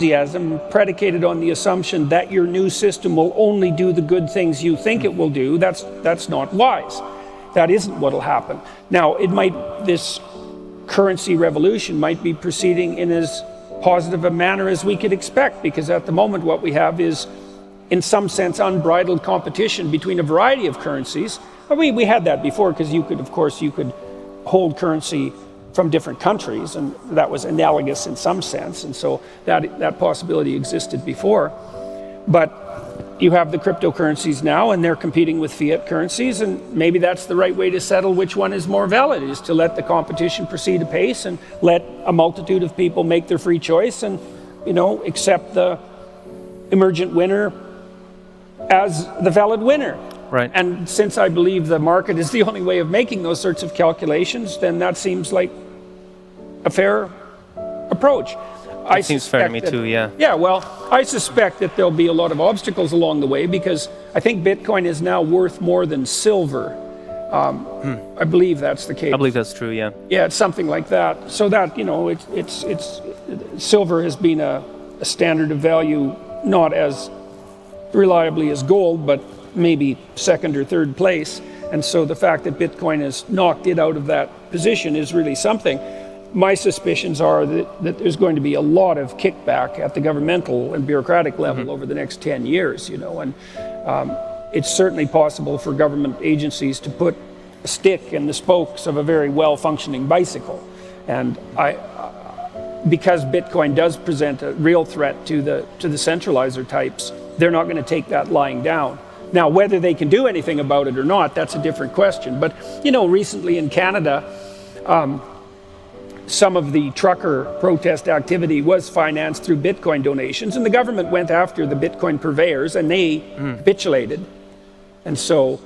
enthusiasm predicated on the assumption that your new system will only do the good things you think it will do, that's not wise. That isn't what will happen. Now, this currency revolution might be proceeding in as positive a manner as we could expect, because at the moment what we have is, in some sense, unbridled competition between a variety of currencies. I mean, we had that before, because you could hold currency from different countries, and that was analogous in some sense, and so that possibility existed before. But you have the cryptocurrencies now, and they're competing with fiat currencies, and maybe that's the right way to settle which one is more valid, is to let the competition proceed apace and let a multitude of people make their free choice and, accept the emergent winner as the valid winner. Right. And since I believe the market is the only way of making those sorts of calculations, then that seems like a fair approach. It seems fair to me too, yeah. Yeah, well, I suspect that there'll be a lot of obstacles along the way, because I think Bitcoin is now worth more than silver. I believe that's the case. I believe that's true, yeah. Yeah, it's something like that. So that, it's silver has been a standard of value, not as reliably as gold, but maybe second or third place. And so the fact that Bitcoin has knocked it out of that position is really something. My suspicions are that there's going to be a lot of kickback at the governmental and bureaucratic level over the next 10 years, and it's certainly possible for government agencies to put a stick in the spokes of a very well-functioning bicycle. And because Bitcoin does present a real threat to the centralizer types, they're not going to take that lying down. Now, whether they can do anything about it or not, that's a different question. But, recently in Canada, some of the trucker protest activity was financed through Bitcoin donations, and the government went after the Bitcoin purveyors, and they capitulated. And so,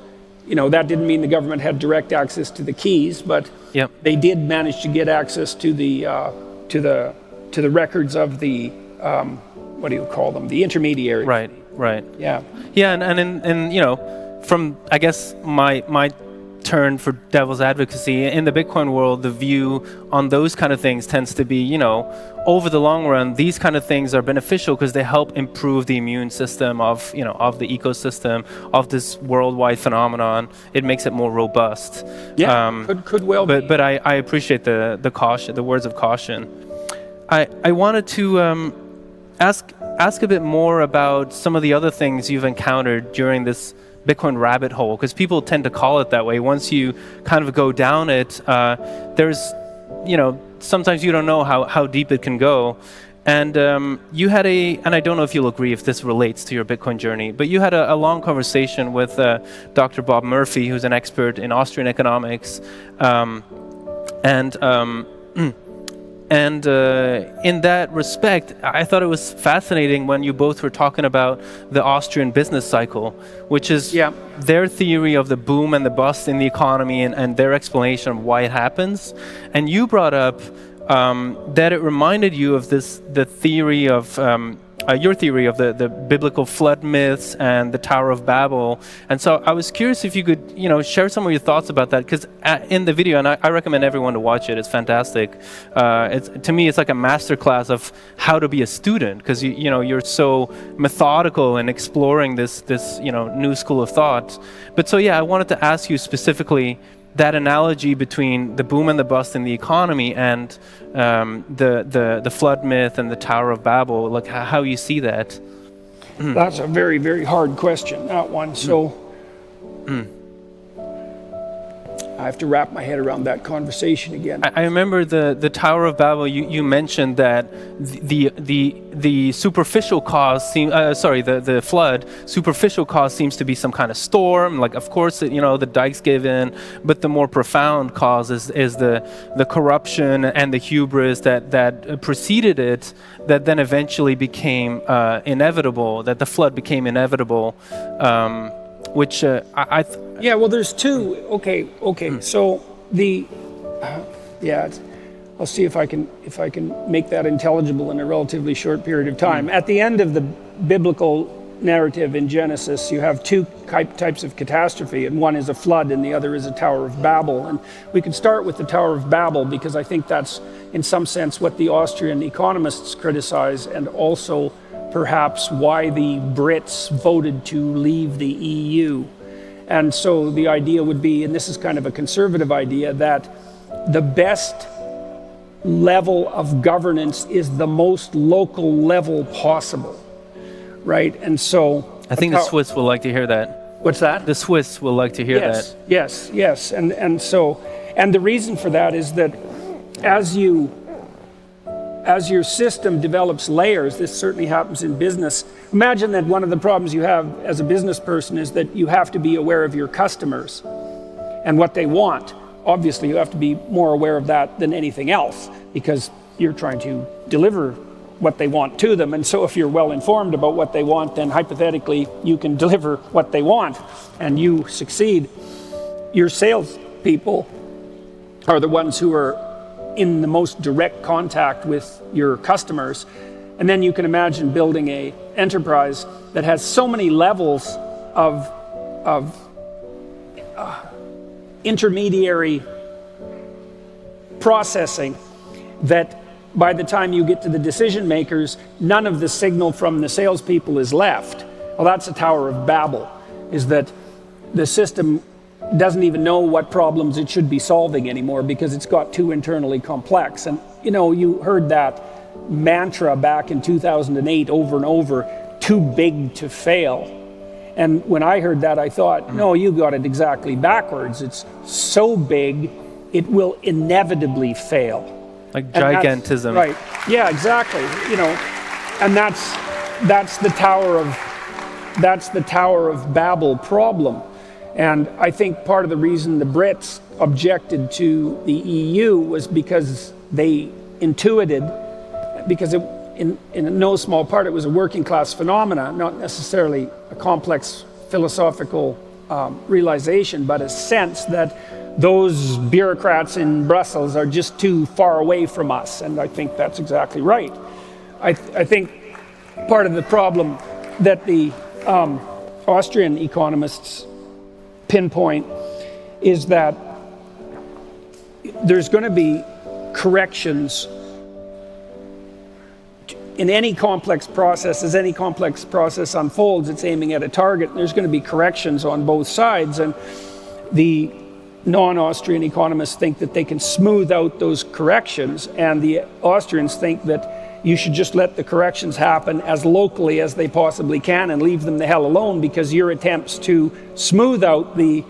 that didn't mean the government had direct access to the keys, but they did manage to get access to the records of the what do you call them? The intermediary. Right. Yeah. Yeah, and from, I guess, my turn for devil's advocacy, in the Bitcoin world, the view on those kind of things tends to be, over the long run, these kind of things are beneficial because they help improve the immune system of the ecosystem, of this worldwide phenomenon. It makes it more robust. Yeah, could well be. But I appreciate the caution, the words of caution. I wanted to ask a bit more about some of the other things you've encountered during this Bitcoin rabbit hole, because people tend to call it that way. Once you kind of go down it, there's, sometimes you don't know how deep it can go. And you had and I don't know if you'll agree if this relates to your Bitcoin journey, but you had a long conversation with Dr. Bob Murphy, who's an expert in Austrian economics. And in that respect, I thought it was fascinating when you both were talking about the Austrian business cycle, which is their theory of the boom and the bust in the economy and their explanation of why it happens. And you brought up that it reminded you of the theory of your theory of the biblical flood myths and the Tower of Babel. And so I was curious if you could, share some of your thoughts about that, because in the video, and I recommend everyone to watch it, it's fantastic. To me, it's like a masterclass of how to be a student, because you're so methodical in exploring this new school of thought. But so I wanted to ask you specifically that analogy between the boom and the bust in the economy and the flood myth and the Tower of Babel, like how you see that. That's a very, very hard question, that one. So I have to wrap my head around that conversation again. I remember the Tower of Babel. You mentioned that the superficial cause the flood superficial cause seems to be some kind of storm. Like, of course, the dikes give in, but the more profound cause is the corruption and the hubris that preceded it, that then eventually became inevitable. That the flood became inevitable. Which well, there's two. Okay. So I'll see if I can make that intelligible in a relatively short period of time. At the end of the biblical narrative in Genesis, you have two types of catastrophe, and one is a flood and the other is a Tower of Babel. And we could start with the Tower of Babel because I think that's in some sense what the Austrian economists criticize, and also perhaps why the Brits voted to leave the EU. And so the idea would be, and this is kind of a conservative idea, that the best level of governance is the most local level possible, right? And so I think the Swiss will like to hear that. What's that? The Swiss will like to hear that. Yes. And so, and the reason for that is that as your system develops layers, this certainly happens in business. Imagine that one of the problems you have as a business person is that you have to be aware of your customers and what they want. Obviously, you have to be more aware of that than anything else because you're trying to deliver what they want to them. And so if you're well informed about what they want, then hypothetically you can deliver what they want and you succeed. Your sales people are the ones who are in the most direct contact with your customers. And then you can imagine building a enterprise that has so many levels of intermediary processing that by the time you get to the decision makers, none of the signal from the salespeople is left. Well, that's a Tower of Babel, is that the system doesn't even know what problems it should be solving anymore because it's got too internally complex. And you heard that mantra back in 2008 over and over, too big to fail. And when I heard that, I thought, no, you got it exactly backwards. It's so big, it will inevitably fail. Like gigantism. Right. Yeah, exactly. And that's the Tower of Babel problem. And I think part of the reason the Brits objected to the EU was because they intuited, because in no small part it was a working class phenomena, not necessarily a complex philosophical realization, but a sense that those bureaucrats in Brussels are just too far away from us. And I think that's exactly right. I think part of the problem that the Austrian economists pinpoint is that there's going to be corrections in any complex process. As any complex process unfolds, it's aiming at a target. There's going to be corrections on both sides, and the non-Austrian economists think that they can smooth out those corrections, and the Austrians think that you should just let the corrections happen as locally as they possibly can and leave them the hell alone, because your attempts to smooth out the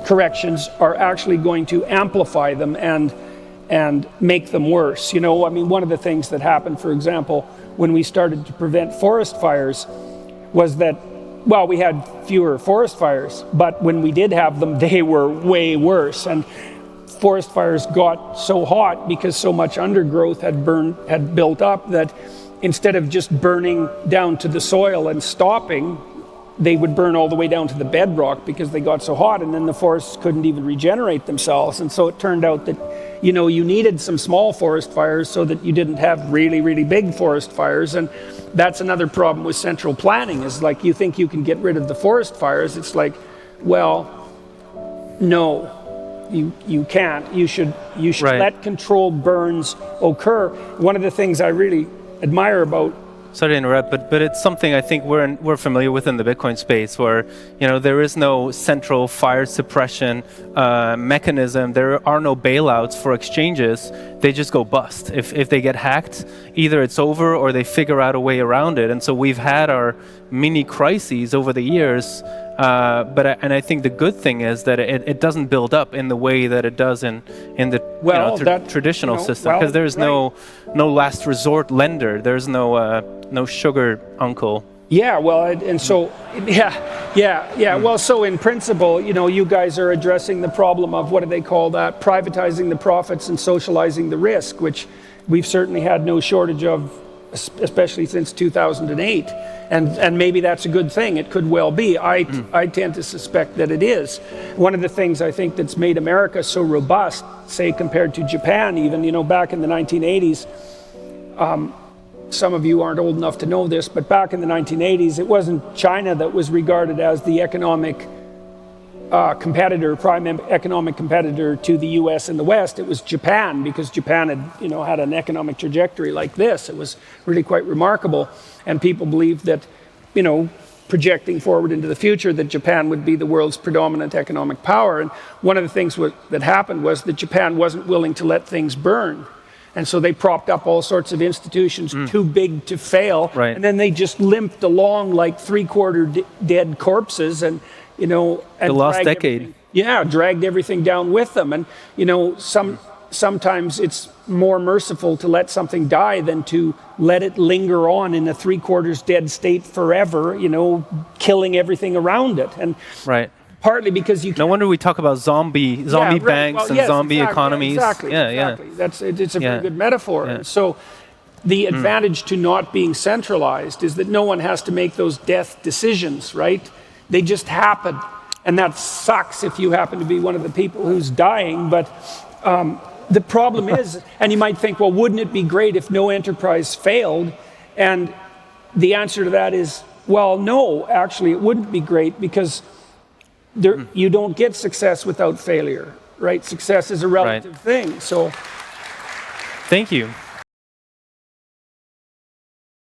corrections are actually going to amplify them and make them worse. One of the things that happened, for example, when we started to prevent forest fires was that, well, we had fewer forest fires, but when we did have them, they were way worse. And forest fires got so hot because so much undergrowth had built up that instead of just burning down to the soil and stopping, they would burn all the way down to the bedrock because they got so hot, and then the forests couldn't even regenerate themselves. And so it turned out that you needed some small forest fires so that you didn't have really, really big forest fires. And that's another problem with central planning, is like, you think you can get rid of the forest fires. It's like, well, no, you can't. You should right. Let controlled burns occur. One of the things I really admire about, sorry to interrupt, but it's something I think we're familiar with in the Bitcoin space, where there is no central fire suppression mechanism. There are no bailouts for exchanges. They just go bust. If they get hacked, either it's over or they figure out a way around it. And so we've had our mini crises over the years. And I think the good thing is that it doesn't build up in the way that it does in the traditional system, because there's right. no last resort lender. There's no sugar uncle. Yeah, well, and so well, so in principle, you guys are addressing the problem of, what do they call that? Privatizing the profits and socializing the risk, which we've certainly had no shortage of, especially since 2008. And maybe that's a good thing. It could well be. I tend to suspect that it is. One of the things I think that's made America so robust, say compared to Japan even, back in the 1980s, some of you aren't old enough to know this, but back in the 1980s, it wasn't China that was regarded as the economic prime economic competitor to the U.S. in the West. It was Japan, because Japan had, had an economic trajectory like this. It was really quite remarkable, and people believed that, projecting forward into the future, that Japan would be the world's predominant economic power. And one of the things that happened was that Japan wasn't willing to let things burn. And so they propped up all sorts of institutions too big to fail. Right. And then they just limped along like three-quarter dead corpses, and and the last decade. Dragged everything down with them. And sometimes it's more merciful to let something die than to let it linger on in a three-quarters dead state forever, killing everything around it. And right. Partly because you can't. No wonder we talk about zombie banks and zombie economies. Exactly. It's a very good metaphor. And so the advantage to not being centralized is that no one has to make those death decisions, right? They just happen. And that sucks if you happen to be one of the people who's dying. But the problem is, and you might think, well, wouldn't it be great if no enterprise failed? And the answer to that is, well, no, actually, it wouldn't be great, because you don't get success without failure, right? Success is a relative thing. So, thank you.